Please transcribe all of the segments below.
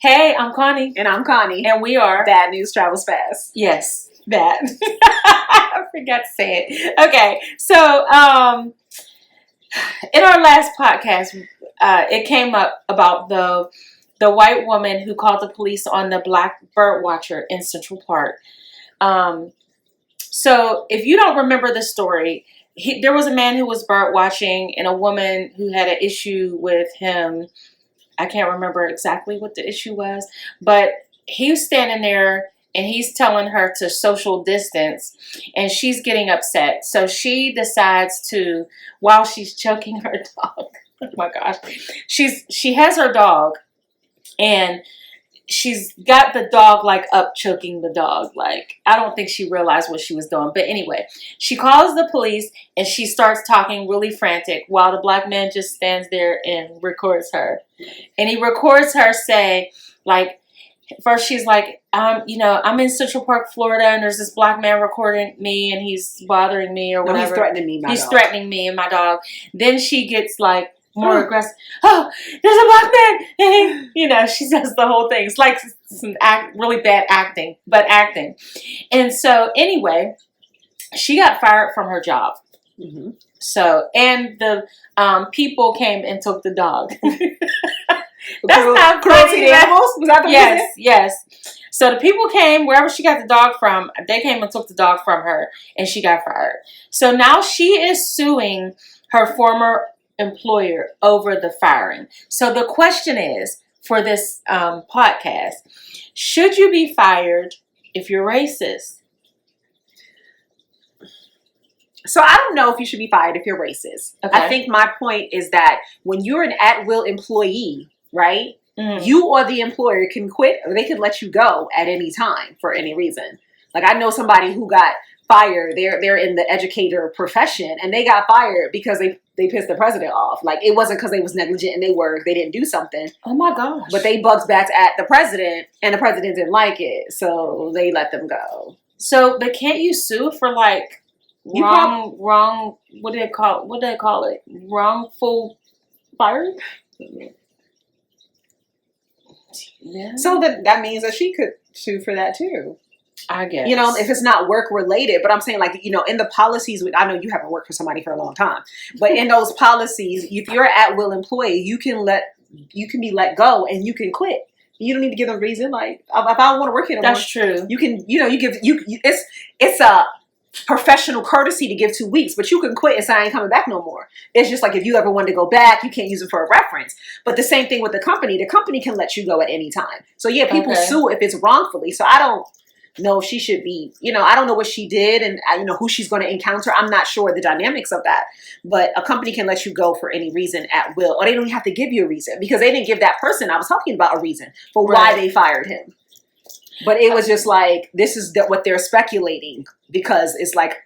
Hey, I'm Connie. And I'm Connie. And we are Bad News Travels Fast. Yes, that. I forgot to say it. Okay, so in our last podcast, it came up about the white woman who called the police on the black bird watcher in Central Park. So if you don't remember the story, there was a man who was bird watching and a woman who had an issue with him. I can't remember exactly what the issue was, but he was standing there and he's telling her to social distance and she's getting upset. So she decides to, while she's choking her dog, oh my gosh, she has her dog and she's got the dog like up choking the dog. Like, I don't think she realized what she was doing. But anyway, she calls the police and she starts talking really frantic while the black man just stands there and records her. And he records her say, like, first she's like, I'm in Central Park, Florida, and there's this black man recording me and he's bothering me or whatever. No, he's threatening me, He's threatening me and my dog. Then she gets like, more aggressive. Oh, there's a black man. And she does the whole thing. It's like some really bad acting, but acting. And so anyway, she got fired from her job. Mm-hmm. So, and the people came and took the dog. That's not cruelty to animals? Was that the reason? Yes. So the people came, wherever she got the dog from, they came and took the dog from her, and she got fired. So now she is suing her former employer over the firing. So the question is, for this podcast, should you be fired if you're racist? So I don't know if you should be fired if you're racist. Okay. I think my point is that when you're an at-will employee, right, you or the employer can quit or they can let you go at any time for any reason. Like, I know somebody who got fired. They're in the educator profession and they got fired because they pissed the president off. Like, it wasn't because they was negligent in their work. They didn't do something. Oh my gosh. But they bugs backed at the president and the president didn't like it. So they let them go. So, but can't you sue for like wrong, what do they call it? Wrongful firing? Yeah. So that means that she could sue for that too. I guess. If it's not work related, but I'm saying like, in the policies, I know you haven't worked for somebody for a long time, but in those policies, if you're an at-will employee, you can be let go and you can quit. You don't need to give them a reason. Like, if I don't want to work here anymore, that's true. You can, it's a professional courtesy to give 2 weeks, but you can quit and say I ain't coming back no more. It's just like if you ever wanted to go back, you can't use it for a reference. But the same thing with the company can let you go at any time. So yeah, people sue if it's wrongfully. So I don't know if she should be, I don't know what she did and who she's going to encounter. I'm not sure the dynamics of that, but a company can let you go for any reason at will, or they don't have to give you a reason because they didn't give that person I was talking about a reason for why they fired him. But it was just like, this is what they're speculating because it's like,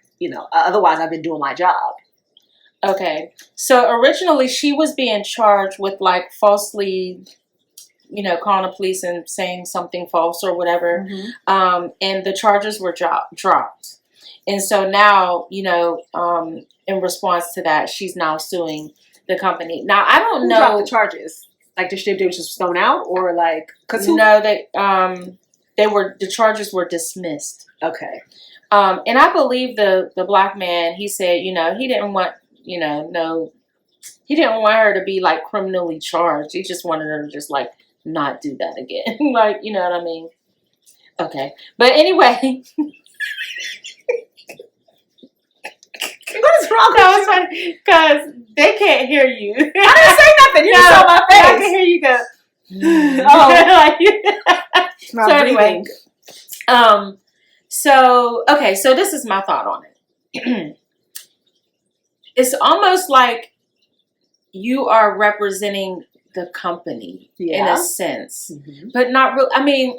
otherwise I've been doing my job. Okay. So originally she was being charged with like falsely, calling the police and saying something false or whatever. Mm-hmm. And the charges were dropped. And so now, in response to that, she's now suing the company. Now, I don't know. Who dropped the charges? Like, they were just thrown out or like? No, the charges were dismissed. Okay. And I believe the black man, he said, he didn't want, he didn't want her to be like criminally charged. He just wanted her to just like not do that again. Like, you know what I mean? Okay. But anyway. What is wrong with you? Because they can't hear you. I didn't say nothing. You saw my face. I can hear you go. Oh. So anyway. So this is my thought on it. It's almost like you are representing the company in a sense, but not really. I mean,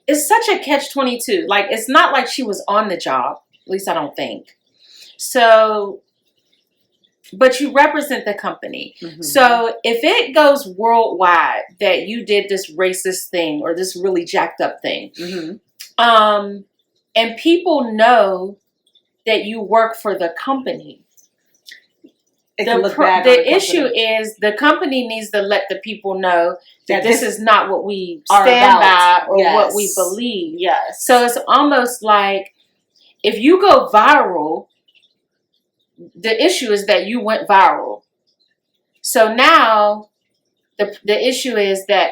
it's such a catch-22. Like, it's not like she was on the job. At least I don't think. So, but you represent the company. Mm-hmm. So if it goes worldwide that you did this racist thing or this really jacked up thing, and people know that you work for the company, it can look bad. The issue is the company needs to let the people know that this is not what we stand by or what we believe. Yes. So it's almost like if you go viral, the issue is that you went viral. So now the issue is that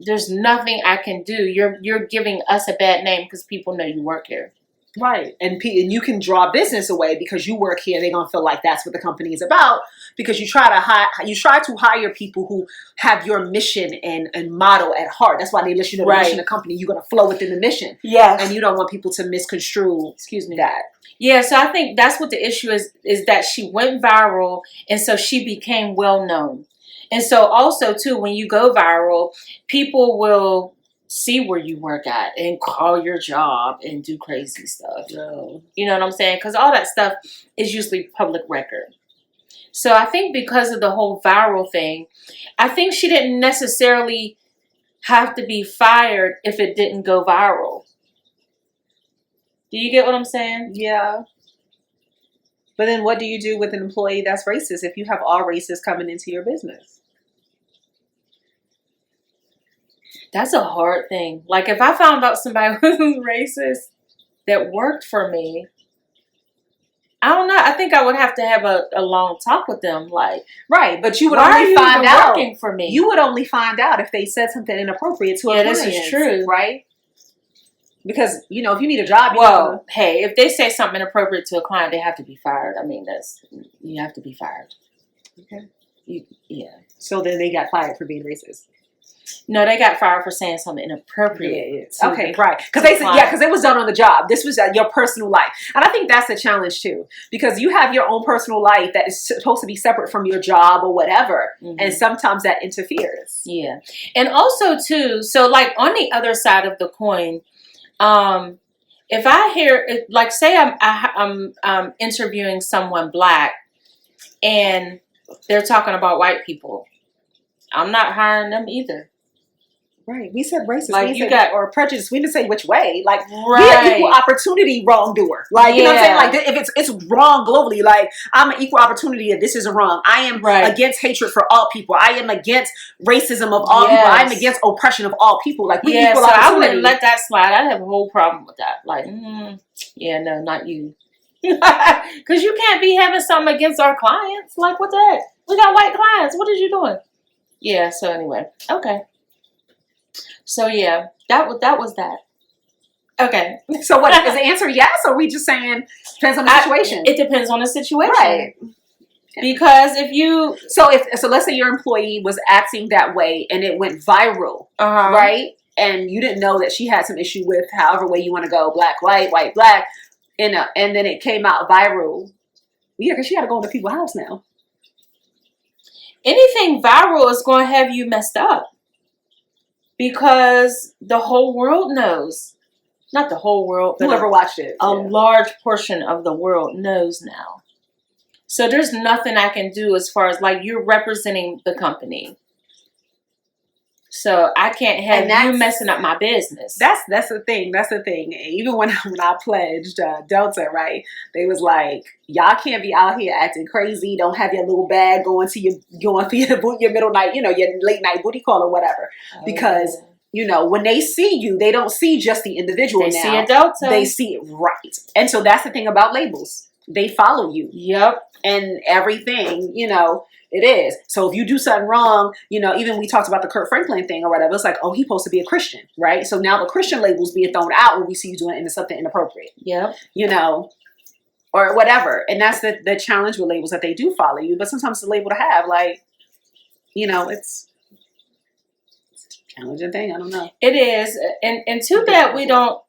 there's nothing I can do. You're giving us a bad name because people know you work here. Right. And you can draw business away because you work here. They're going to feel like that's what the company is about, because you try to hire people who have your mission and motto at heart. That's why they listen to the mission of the company. You're going to flow within the mission. Yes. And you don't want people to misconstrue, that. Yeah, so I think that's what the issue is that she went viral, and so she became well known. And so also too, when you go viral, people will see where you work at and call your job and do crazy stuff. No. You know what I'm saying? Because all that stuff is usually public record. So I think because of the whole viral thing, I think she didn't necessarily have to be fired if it didn't go viral. Do you get what I'm saying? Yeah. But then what do you do with an employee that's racist if you have all races coming into your business? That's a hard thing. Like if I found out somebody who's racist that worked for me, I don't know. I think I would have to have a long talk with them. Like, right, but you would why only are you find even out working for me. You would only find out if they said something inappropriate to a client. Yeah, this is true, right? Because if you need a job, hey, if they say something inappropriate to a client, they have to be fired. I mean, you have to be fired. Okay. Yeah. So then they got fired for being racist. No, they got fired for saying something inappropriate. Yeah. Okay, right. Because they said, because it was done on the job. This was your personal life. And I think that's a challenge too. Because you have your own personal life that is supposed to be separate from your job or whatever. Mm-hmm. And sometimes that interferes. Yeah. And also too, so like on the other side of the coin, if I hear, like say I'm interviewing someone black and they're talking about white people, I'm not hiring them either. Right. We said racist. Like or prejudice. We didn't say which way. Like we're equal opportunity wrongdoer. Like you know what I'm saying? Like if it's wrong globally, like I'm an equal opportunity if this isn't wrong. I am against hatred for all people. I am against racism of all people. I'm against oppression of all people. Like we equal opportunity. I wouldn't let that slide. I'd have a whole problem with that. Like, yeah, no, not you. Because you can't be having something against our clients. Like what the heck? We got white clients. What are you doing? Yeah, so anyway. Okay. So yeah, that was that. Okay. So what is the answer? Yes, or are we just saying depends on the situation? It depends on the situation. Right. Because so let's say your employee was acting that way and it went viral, right? And you didn't know that she had some issue with however way you want to go, black, white, black, and then it came out viral. Yeah, because she got to go into people's house now. Anything viral is going to have you messed up because the whole world knows. Not the whole world, but whoever watched it. A large portion of the world knows now. So there's nothing I can do as far as like you're representing the company. So I can't have you messing up my business. That's the thing. That's the thing. Even when I pledged Delta, right? They was like, y'all can't be out here acting crazy. Don't have your little bag going for your middle night, your late night booty call or whatever. Because when they see you, they don't see just the individual. They see a Delta. They see it right. And so that's the thing about labels. They follow you. Yep. And everything, it is. So if you do something wrong, even we talked about the Kurt Franklin thing or whatever, it's like, oh, he's supposed to be a Christian, right? So now the Christian label's being thrown out when we see you doing something inappropriate. Yep. Or whatever. And that's the challenge with labels, that they do follow you. But sometimes the label to have, like, it's a challenging thing. I don't know. It is. And too bad we don't,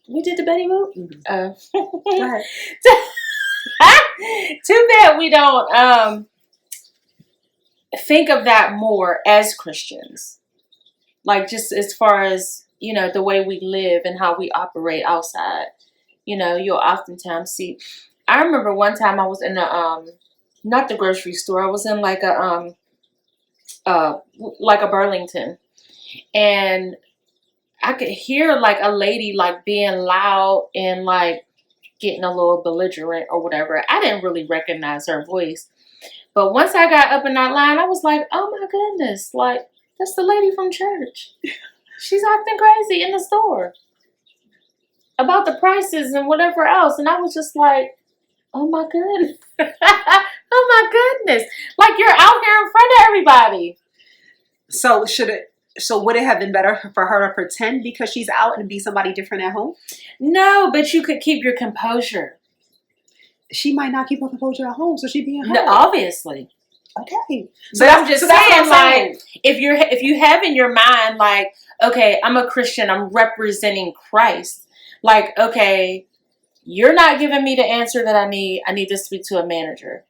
we did the Betty Boop? Mm-hmm. Go ahead. Too bad we don't think of that more as Christians. Like just as far as, the way we live and how we operate outside. You'll oftentimes see. I remember one time I was in not the grocery store. I was in like a Burlington. And I could hear like a lady like being loud and like getting a little belligerent or whatever. I didn't really recognize her voice. But once I got up in that line, I was like, oh my goodness, like, that's the lady from church. She's acting crazy in the store about the prices and whatever else. And I was just like, oh my goodness. Oh my goodness. Like, you're out here in front of everybody. So would it have been better for her to pretend because she's out and be somebody different at home? No, but you could keep your composure. She might not keep her composure at home, so she'd be in her. No, obviously. Okay. So I'm just saying, like, if you have in your mind, like, okay, I'm a Christian, I'm representing Christ. Like, okay, you're not giving me the answer that I need to speak to a manager.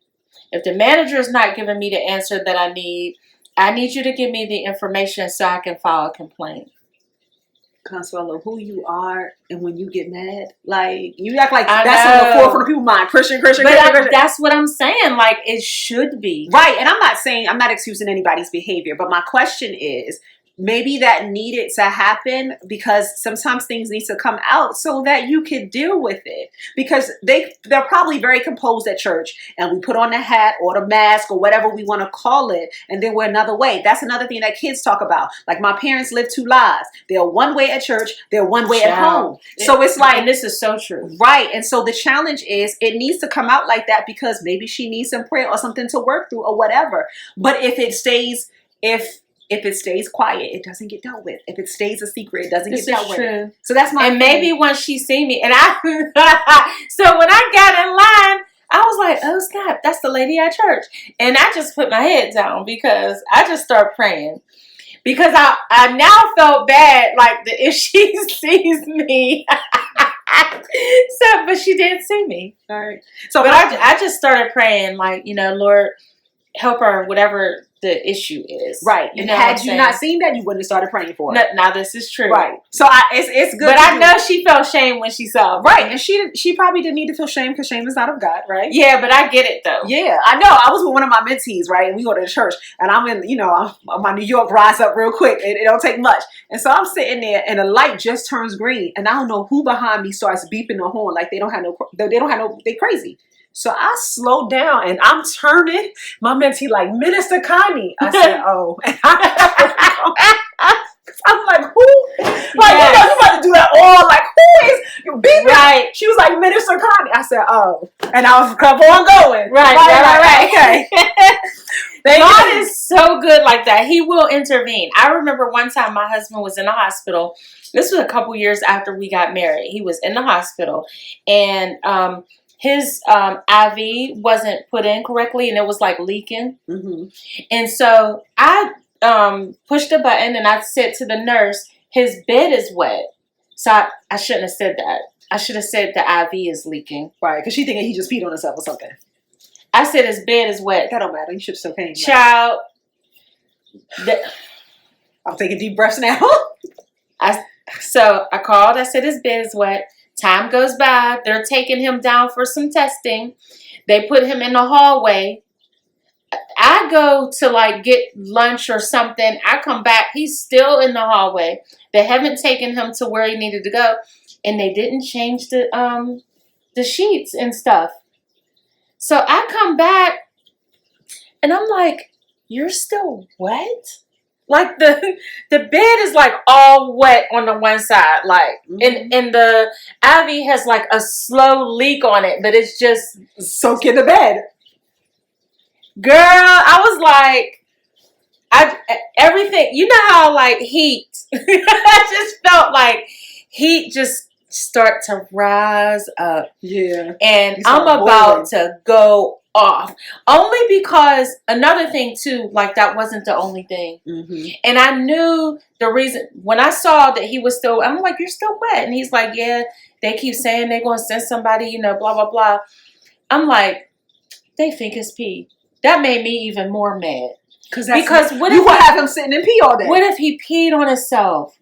If the manager is not giving me the answer that I need you to give me the information so I can file a complaint. Consuelo, who you are, and when you get mad, like, you act like that's on the forefront of people's mind. Christian. But that's what I'm saying. Like, it should be. Right. And I'm not excusing anybody's behavior, but my question is, maybe that needed to happen because sometimes things need to come out so that you can deal with it. Because they're probably very composed at church, and we put on the hat or the mask or whatever we want to call it, and then we're another way. That's another thing that kids talk about. Like, my parents live two lives. They're one way at church, they're one way at home. So it's like, and this is so true. Right. And so the challenge is, it needs to come out like that because maybe she needs some prayer or something to work through or whatever. But if it stays quiet, it doesn't get dealt with. If it stays a secret, it doesn't get dealt with. So that's my. And maybe once she see me, and so when I got in line, I was like, oh snap, that's the lady at church, and I just put my head down because I just started praying because I now felt bad, like if she sees me. But she didn't see me. All right. So, but I just started praying, like, Lord, help her, whatever the issue is. Right. And had you not seen that, you wouldn't have started praying for her. Now this is true. Right. So it's good. But I know she felt shame when she saw me. Right. And she probably didn't need to feel shame because shame is not of God, right? Yeah, but I get it though. Yeah, I know. I was with one of my mentees, right? And we go to the church, and I'm in, my New York rise up real quick. It don't take much. And so I'm sitting there, and the light just turns green, and I don't know who behind me starts beeping the horn like they crazy. So I slowed down and I'm turning. My mentee like, Minister Connie. I said, oh. I'm like, who? Like, yes. You about to do that all. Like, who is beeping? Right. She was like, Minister Connie. I said, oh. And I was kept on going. Right. Okay. God is so good like that. He will intervene. I remember one time my husband was in the hospital. This was a couple years after we got married. He was in the hospital. And, his IV wasn't put in correctly, and it was like leaking. Mm-hmm. And so I pushed a button, and I said to the nurse, his bed is wet. So I shouldn't have said that. I should have said the IV is leaking. Right, because she thinking he just peed on himself or something. I said his bed is wet. That don't matter. You should still pay him. Child. I'm taking deep breaths now. So I called. I said his bed is wet. Time goes by. They're taking him down for some testing. They put him in the hallway. I go to like get lunch or something. I come back. He's still in the hallway. They haven't taken him to where he needed to go. And they didn't change the sheets and stuff. So I come back and I'm like, you're still wet? Like the bed is like all wet on the one side, like, and the IV has like a slow leak on it, but it's just soak in the bed. Girl, I was like, everything, you know how like heat, I just felt like heat just start to rise up. Yeah. And I'm about to go off. Only because another thing too, like that wasn't the only thing. Mm-hmm. And I knew the reason when I saw that he was still, I'm like, you're still wet. And he's like, yeah, they keep saying they're going to send somebody, blah, blah, blah. I'm like, they think it's pee. That made me even more mad. Because what if you would have him sitting and pee all day? What if he peed on himself?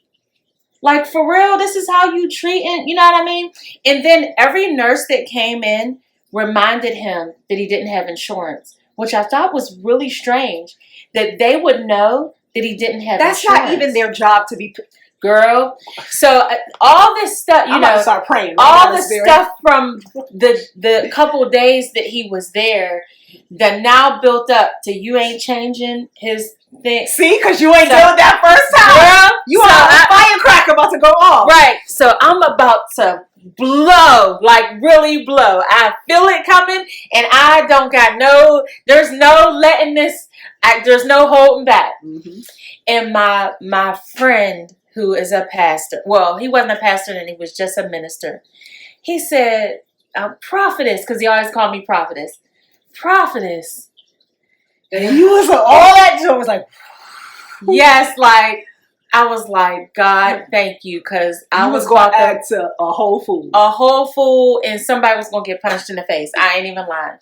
Like, for real, this is how you treat it? You know what I mean? And then every nurse that came in reminded him that he didn't have insurance, which I thought was really strange, that they would know that he didn't have insurance. That's not even their job to be... Girl. So all this stuff, I'm about to start praying. All the stuff from the couple days that he was there, that now built up to you ain't changing his thing. See, because you ain't doing that first time. Girl, You are a firecracker about to go off. Right. So I'm about to blow, like really blow. I feel it coming, and I don't got there's no letting this, there's no holding back. Mm-hmm. And my friend, who is a pastor, well, he wasn't a pastor and he was just a minister. He said, prophetess, because he always called me prophetess. Prophetess. And you was all that joy was like, yes, like, I was like, God, thank you, because I was going to act a whole fool. A whole fool, and somebody was going to get punched in the face. I ain't even lying.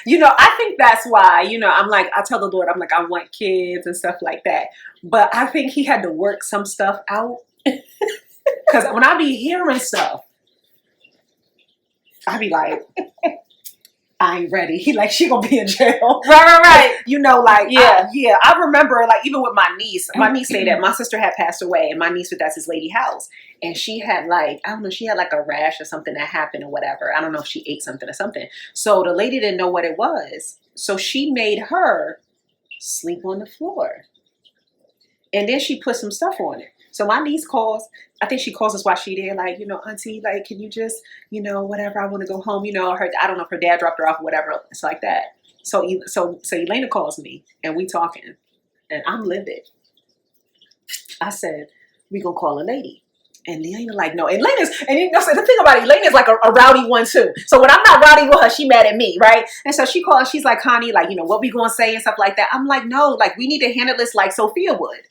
You know, I think that's why, you know, I'm like, I tell the Lord, I'm like, I want kids and stuff like that. But I think he had to work some stuff out. Because when I be hearing stuff, I be like, I ain't ready. She gonna be in jail. Right. You know, like, I remember, like, even with my niece stayed at, my sister had passed away, and my niece was at this lady house. And she had, like, I don't know, she had, like, a rash or something that happened or whatever. I don't know if she ate something or something. So the lady didn't know what it was. So she made her sleep on the floor. And then she put some stuff on it. So my niece calls. I think she calls us while she there, like, you know, auntie, like, can you just, you know, whatever, I want to go home. You know, I don't know if her dad dropped her off or whatever. It's like that. So Elena calls me, and we talking, and I'm livid. I said, we gonna call a lady. And Elena like, no. And you know, so the thing about Elena's like a rowdy one too. So when I'm not rowdy with her, she mad at me, right? And so she calls, she's like, Connie, like, you know, what we gonna say and stuff like that. I'm like, no, like, we need to handle this like Sophia would.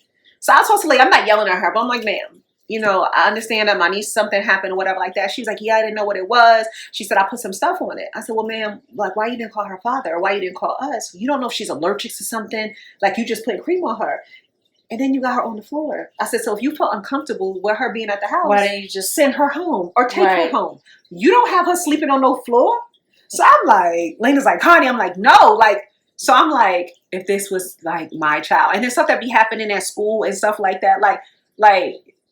So I told her, like, I'm not yelling at her, but I'm like, ma'am, you know, I understand that my niece, something happened or whatever like that. She was like, yeah, I didn't know what it was. She said, I put some stuff on it. I said, well, ma'am, like, why you didn't call her father, or why you didn't call us? You don't know if she's allergic to something. Like, you just put cream on her. And then you got her on the floor. I said, so if you feel uncomfortable with her being at the house, why don't you just send her home or take her home? You don't have her sleeping on no floor. So I'm like, Lena's like, Connie, I'm like, no, like, so I'm like, if this was like my child, and then stuff that be happening at school and stuff like that, like,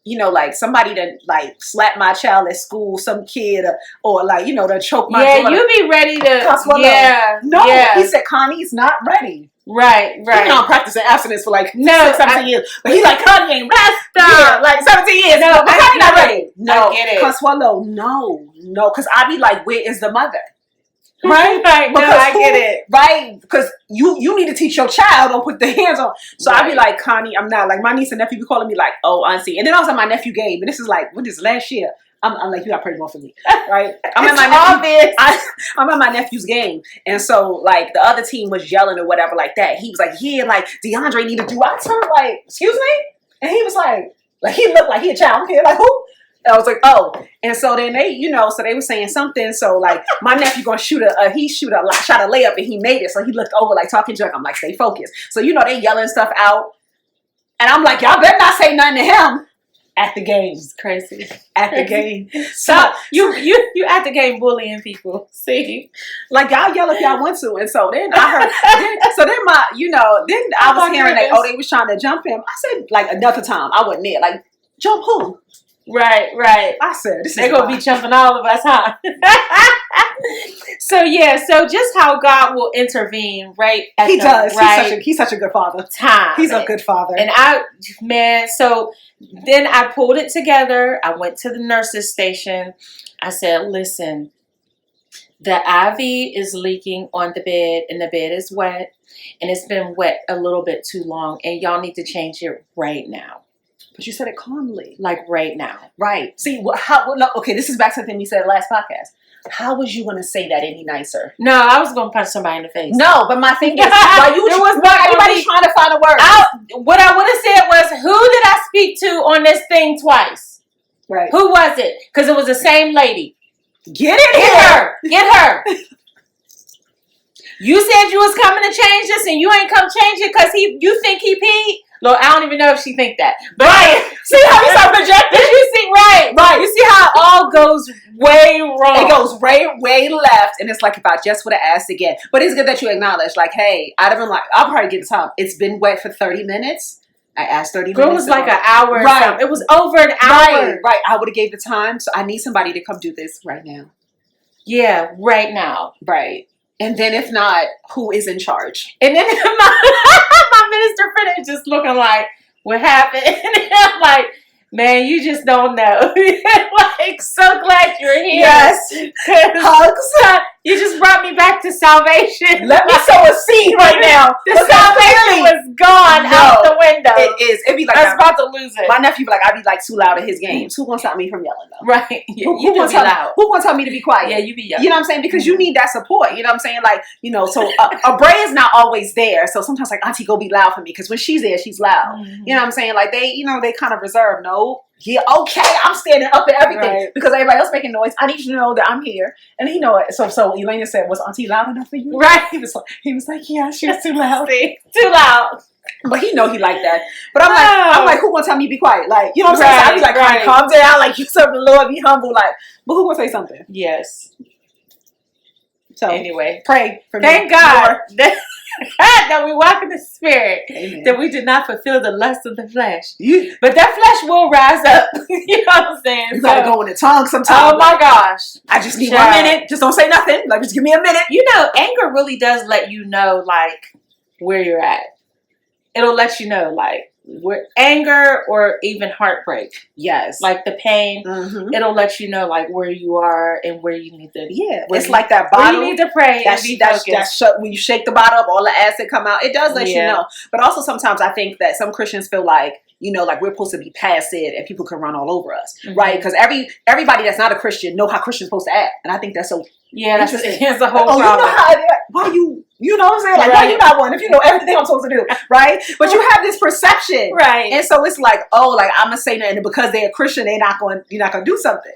you know, like somebody that like slap my child at school, some kid, or like, you know, to choke my daughter. You be ready to, He said, Connie's not ready. Right. You know, I'm practicing abstinence for like 17 years. But he's like, Connie ain't ready. Stop. Like 17 years. No, but Connie not ready. No, I get it. Consuelo, no. Because I be like, where is the mother? Right? No, I get it. Right? Because you need to teach your child, don't put the hands on. So I be like, Connie, I'm not. Like, my niece and nephew be calling me like, oh, auntie. And then I was at my nephew game, and this is like, what is last year? I'm like, you got to pray more for me, right? I'm at my nephew's game, and so like the other team was yelling or whatever like that. He was like, yeah, like DeAndre need to do. I turned like, excuse me, and he was like he looked like he a child. Okay, like who? I was like, oh, and so then they, you know, so they were saying something. So like my nephew gonna shot a layup, and he made it. So he looked over like talking junk. I'm like, stay focused. So you know they yelling stuff out, and I'm like, y'all better not say nothing to him. At the game. It's crazy. At the game. So you at the game bullying people. See? Like, y'all yell if y'all want to. And so then I heard, then I was hearing they was trying to jump him. I said, like, another time, I wasn't there. Like, jump who? Right. I said, they're going to be jumping all of us, huh? So just how God will intervene, right? He does. Right, he's such a good father. He's a good father. And so then I pulled it together. I went to the nurse's station. I said, listen, the IV is leaking on the bed, and the bed is wet, and it's been wet a little bit too long, and y'all need to change it right now. But you said it calmly. Like right now. Right. See, okay, this is back to the thing we said last podcast. How was you going to say that any nicer? No, I was going to punch somebody in the face. No, but my thing is, everybody's trying to find a word. What I would have said was, who did I speak to on this thing twice? Right. Who was it? Because it was the same lady. Get her. You said you was coming to change this, and you ain't come change it because you think he peed? Lord, I don't even know if she think that. But right. See how you start projecting? You see, right. You see how it all goes way wrong. It goes way left. And it's like, if I just would have asked again. But it's good that you acknowledge, like, hey, I'd have been like, I'll probably give the time. It's been wet for 30 minutes. I asked 30 minutes. It was like an hour. Right. It was over an hour. Right. I would have gave the time. So I need somebody to come do this right now. Yeah, right now. Right. And then if not, who is in charge? And then my minister friend is just looking like, what happened? And I'm like, man, you just don't know. Like, so glad you're here. Yes. Hugs. You just brought me back to salvation. Let me sow a seed right now. The salvation was gone out the window. It is. It'd be like I was about to lose it. My nephew be like, I be like too loud at his games. Who gonna stop me from yelling though? Right. Yeah, who gonna tell me to be quiet? Yeah, you be yelling. You know what I'm saying? Because you need that support. You know what I'm saying? Like, you know, so Bray is not always there. So sometimes like, Auntie, go be loud for me. Because when she's there, she's loud. Mm-hmm. You know what I'm saying? Like they, you know, they kind of reserve. No. Yeah, okay, I'm standing up and everything. Right. Because everybody else making noise. I need you to know that I'm here. And he know it. So Elena said, was Auntie loud enough for you? Right. He was like, yeah, she was too loud. Too loud. But he know he like that. But I'm like, who gonna tell me to be quiet? Like, you know what I'm saying? So I be like, right. calm down, like you serve the Lord, be humble, like, but who gonna say something? Yes. So anyway, pray for me. Thank God that we walk in the Spirit. Amen. That we did not fulfill the lust of the flesh. But that flesh will rise up. You know what I'm saying? You gotta go in the tongue sometimes. Oh my gosh. I just need 1 minute. Just don't say nothing. Like, just give me a minute. You know, anger really does let you know, like, where you're at. It'll let you know, like, where anger or even heartbreak. Yes. Like the pain. Mm-hmm. It'll let you know, like, where you are and where you need to. Yeah. It's like that bottle. Where you need to pray and be focused. When you shake the bottle up, all the acid come out. It does let you know. But also sometimes I think that some Christians feel like, you know, like we're supposed to be passive and people can run all over us. Mm-hmm. Right? Because everybody that's not a Christian know how Christians supposed to act. And I think that's so interesting. That's the whole problem. You know how why you know what I'm saying? Like, why you not one if you know everything I'm supposed to do, right? But you have this perception. Right. And so it's like, oh, like I'm gonna say nothing, and because they're a Christian, you're not gonna do something.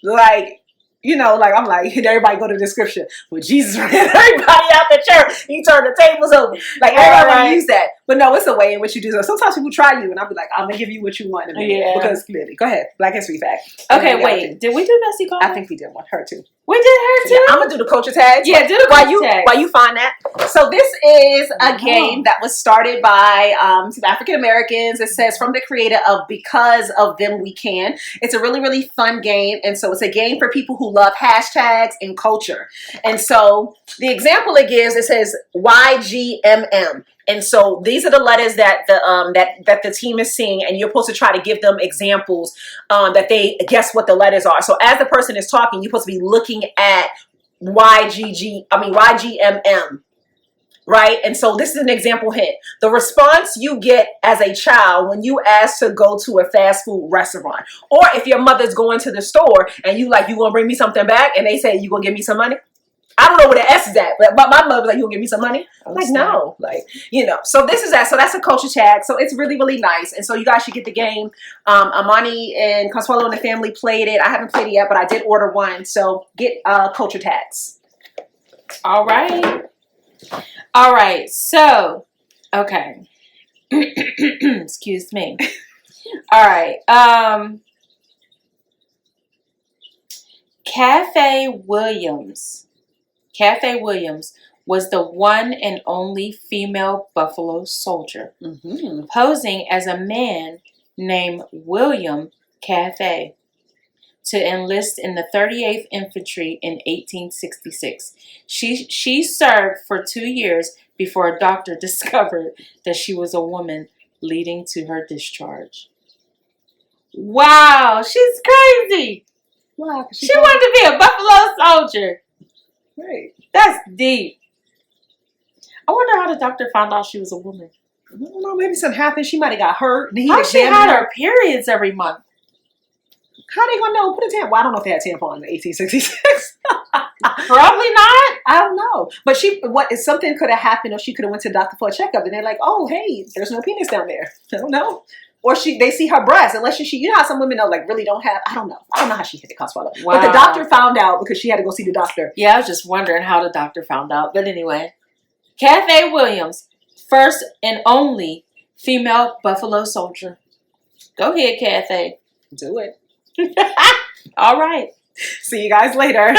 Like, you know, like I'm like, everybody go to the scripture. When Jesus ran everybody out the church, he turned the tables over. Like everybody want to use that. But no, it's a way in which you do so. Sometimes people try you and I'll be like, I'm gonna give you what you want in a minute. Yeah. Because clearly. Go ahead. Black History Fact. Okay, wait. Did we do Bessie Call? I think we did one. Her too. We did her too? Yeah, I'm gonna do the culture tags. Yeah, do the culture tags. While you find that. So this is a game that was started by some African Americans. It says from the creator of Because of Them We Can. It's a really, really fun game. And so it's a game for people who love hashtags and culture. And so the example it gives, it says YGMM. And so these are the letters that the team is seeing, and you're supposed to try to give them examples that they guess what the letters are. So as the person is talking, you're supposed to be looking at YGMM, right? And so this is an example hint. The response you get as a child when you ask to go to a fast food restaurant, or if your mother's going to the store and you gonna bring me something back, and they say you gonna give me some money. I don't know where the S is at, but my mother was like, you gonna give me some money? I'm like, no. Like, you know, so this is that. So that's a culture tag. So it's really, really nice. And so you guys should get the game. Amani and Consuelo and the family played it. I haven't played it yet, but I did order one. So get culture tags. All right. All right. So, okay. Excuse me. All right. Cafe Williams was the one and only female Buffalo soldier, posing as a man named William Cafe to enlist in the 38th Infantry in 1866. She served for 2 years before a doctor discovered that she was a woman, leading to her discharge. Wow, she's crazy. Wow, she wanted to be a Buffalo soldier. Right. That's deep. I wonder how the doctor found out she was a woman. I don't know. Maybe something happened. She might have got hurt. How she had her periods every month? How they gonna know? Put a tampon. Well, I don't know if they had tampons in 1866. Probably not. I don't know. But something could have happened, or she could have went to the doctor for a checkup, and they're like, "Oh, hey, there's no penis down there." I don't know. Or they see her breast, unless you know how some women really don't have. I don't know how she hit the Consuelo. Wow. But the doctor found out because she had to go see the doctor. Yeah, I was just wondering how the doctor found out. But anyway, Cafe Williams, first and only female Buffalo soldier. Go ahead, Cafe. Do it. All right. See you guys later.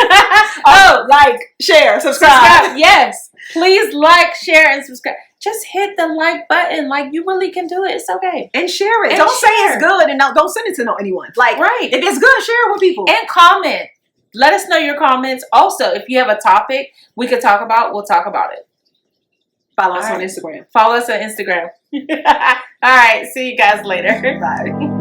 Like, share, subscribe. Yes. Please like, share, and subscribe. Just hit the like button. Like, you really can do it. It's okay. And share it. Don't say it's good and don't send it to anyone. Like, right. If it's good, share it with people. And comment. let us know your comments. Also, if you have a topic we could talk about, we'll talk about it. Follow us on Instagram. Follow us on Instagram. All right. See you guys later. Bye.